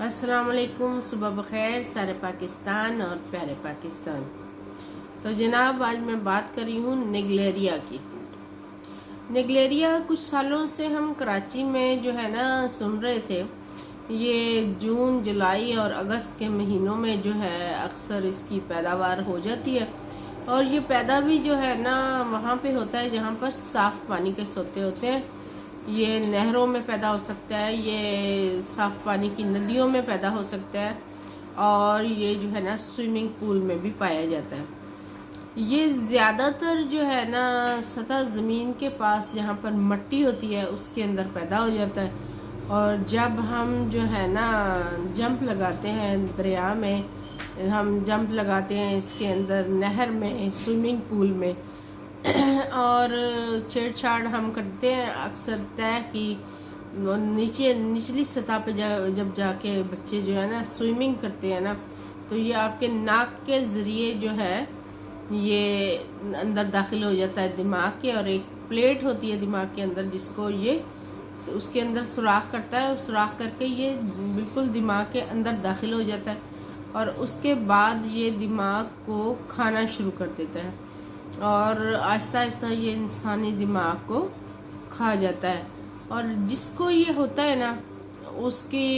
السلام علیکم، صبح بخیر سارے پاکستان اور پیارے پاکستان۔ تو جناب آج میں بات کر رہی ہوں نیگلیریا کی۔ نیگلیریا کچھ سالوں سے ہم کراچی میں جو ہے نا سن رہے تھے، یہ جون جولائی اور اگست کے مہینوں میں جو ہے اکثر اس کی پیداوار ہو جاتی ہے، اور یہ پیدا بھی جو ہے نا وہاں پہ ہوتا ہے جہاں پر صاف پانی کے سوتے ہوتے ہیں۔ یہ نہروں میں پیدا ہو سکتا ہے، یہ صاف پانی کی ندیوں میں پیدا ہو سکتا ہے، اور یہ جو ہے نا سوئمنگ پول میں بھی پایا جاتا ہے۔ یہ زیادہ تر جو ہے نا سطح زمین کے پاس جہاں پر مٹی ہوتی ہے اس کے اندر پیدا ہو جاتا ہے، اور جب ہم جو ہے نا جمپ لگاتے ہیں دریا میں، ہم جمپ لگاتے ہیں اس کے اندر نہر میں، سوئمنگ پول میں، اور چھیڑ چھاڑ ہم کرتے ہیں اکثر طے کی نچلی سطح پہ جب جا کے بچے جو ہے نا سوئمنگ کرتے ہیں نا، تو یہ آپ کے ناک کے ذریعے جو ہے یہ اندر داخل ہو جاتا ہے دماغ کے، اور ایک پلیٹ ہوتی ہے دماغ کے اندر جس کو یہ اس کے اندر سوراخ کرتا ہے، سوراخ کر کے یہ بالکل دماغ کے اندر داخل ہو جاتا ہے، اور اس کے بعد یہ دماغ کو کھانا شروع کر دیتا ہے، اور آہستہ آہستہ یہ انسانی دماغ کو کھا جاتا ہے، اور جس کو یہ ہوتا ہے نا اس کی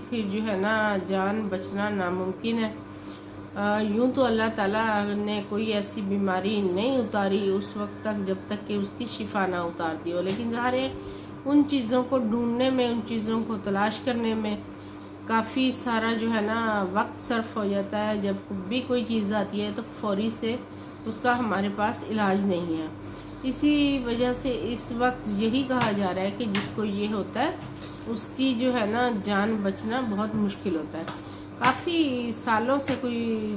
پھر جو ہے نا جان بچنا ناممکن ہے۔ یوں تو اللہ تعالیٰ نے کوئی ایسی بیماری نہیں اتاری اس وقت تک جب تک کہ اس کی شفا نہ اتار دی ہو، لیکن ظاہر ہے ان چیزوں کو ڈھونڈنے میں، ان چیزوں کو تلاش کرنے میں کافی سارا جو ہے نا وقت صرف ہو جاتا ہے۔ جب بھی کوئی چیز آتی ہے تو فوری سے اس کا ہمارے پاس علاج نہیں ہے، اسی وجہ سے اس وقت یہی کہا جا رہا ہے کہ جس کو یہ ہوتا ہے اس کی جو ہے نا جان بچنا بہت مشکل ہوتا ہے۔ کافی سالوں سے، کوئی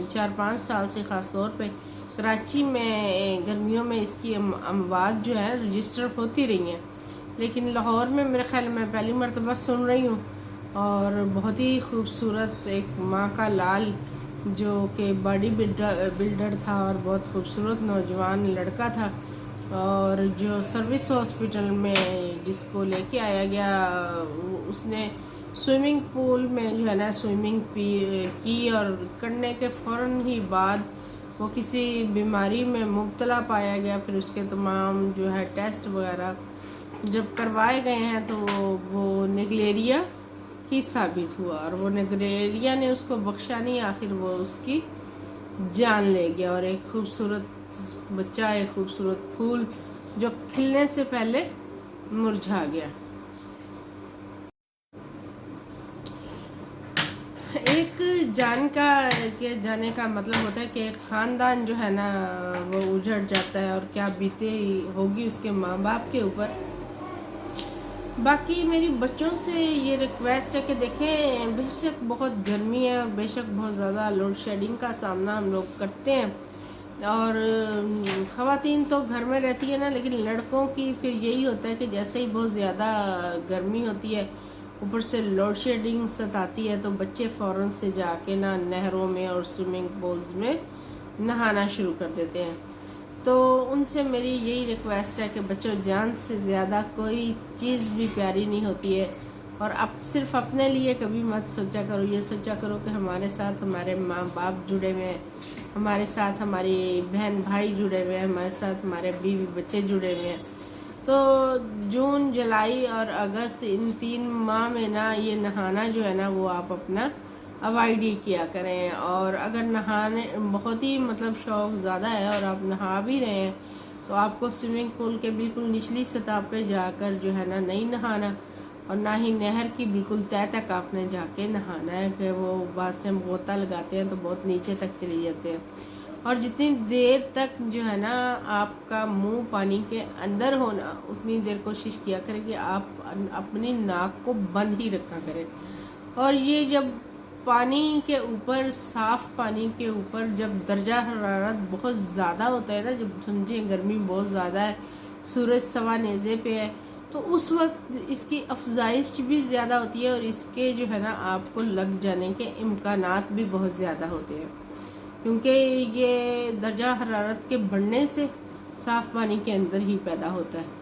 4-5 سال سے خاص طور پہ کراچی میں گرمیوں میں اس کی اموات جو ہے رجسٹر ہوتی رہی ہیں، لیکن لاہور میں میرے خیال میں پہلی مرتبہ سن رہی ہوں، اور بہت ہی خوبصورت ایک ماں کا لال جو کہ باڈی بلڈر تھا اور بہت خوبصورت نوجوان لڑکا تھا، اور جو سروس ہاسپٹل میں جس کو لے کے آیا گیا اس نے سوئمنگ پول میں جو ہے نا سوئمنگ کی، اور کرنے کے فوراً ہی بعد وہ کسی بیماری میں مبتلا پایا گیا۔ پھر اس کے تمام جو ہے ٹیسٹ وغیرہ جب کروائے گئے ہیں تو وہ نیگلیریا ہی ثابت ہوا، اور وہ نیگلیریا نے اس کو بخشا نہیں، آخر وہ اس کی جان لے گیا، اور ایک خوبصورت بچہ، ایک خوبصورت پھول جو کھلنے سے پہلے مرجھا گیا۔ ایک جانے کا مطلب ہوتا ہے کہ ایک خاندان جو ہے نا وہ اجڑ جاتا ہے، اور کیا بیتے ہوگی اس کے ماں باپ کے اوپر۔ باقی میری بچوں سے یہ ریکویسٹ ہے کہ دیکھیں، بے شک بہت گرمی ہے، بے شک بہت زیادہ لوڈ شیڈنگ کا سامنا ہم لوگ کرتے ہیں، اور خواتین تو گھر میں رہتی ہے نا، لیکن لڑکوں کی پھر یہی ہوتا ہے کہ جیسے ہی بہت زیادہ گرمی ہوتی ہے، اوپر سے لوڈ شیڈنگ ستاتی ہے، تو بچے فوراً سے جا کے نا نہروں میں اور سوئمنگ پولز میں نہانا شروع کر دیتے ہیں۔ تو ان سے میری یہی ریکویسٹ ہے کہ بچوں، جان سے زیادہ کوئی چیز بھی پیاری نہیں ہوتی ہے، اور اب صرف اپنے لیے کبھی مت سوچا کرو، یہ سوچا کرو کہ ہمارے ساتھ ہمارے ماں باپ جڑے ہوئے ہیں، ہمارے ساتھ ہماری بہن بھائی جڑے ہوئے ہیں، ہمارے ساتھ ہمارے بیوی بچے جڑے ہوئے ہیں۔ تو جون جولائی اور اگست ان 3 ماہ میں نا یہ نہانا جو ہے نا وہ آپ اپنا اوائڈ ہی کیا کریں، اور اگر نہانے بہت ہی مطلب شوق زیادہ ہے اور آپ نہا بھی رہے ہیں تو آپ کو سوئمنگ پول کے بالکل نچلی سطح پہ جا کر جو ہے نا نہیں نہانا، اور نہ ہی نہر کی بالکل تہہ تک آپ نے جا کے نہانا ہے، کہ وہ بعض ٹائم غوطہ لگاتے ہیں تو بہت نیچے تک چلی جاتے ہیں، اور جتنی دیر تک جو ہے نا آپ کا منہ پانی کے اندر ہونا اتنی دیر کوشش کیا کریں کہ آپ اپنی ناک کو بند ہی رکھا کریں۔ اور یہ جب پانی کے اوپر، صاف پانی کے اوپر جب درجہ حرارت بہت زیادہ ہوتا ہے نا، جب سمجھیں گرمی بہت زیادہ ہے، سورج سوا نیزے پہ ہے، تو اس وقت اس کی افزائش بھی زیادہ ہوتی ہے، اور اس کے جو ہے نا آپ کو لگ جانے کے امکانات بھی بہت زیادہ ہوتے ہیں، کیونکہ یہ درجہ حرارت کے بڑھنے سے صاف پانی کے اندر ہی پیدا ہوتا ہے۔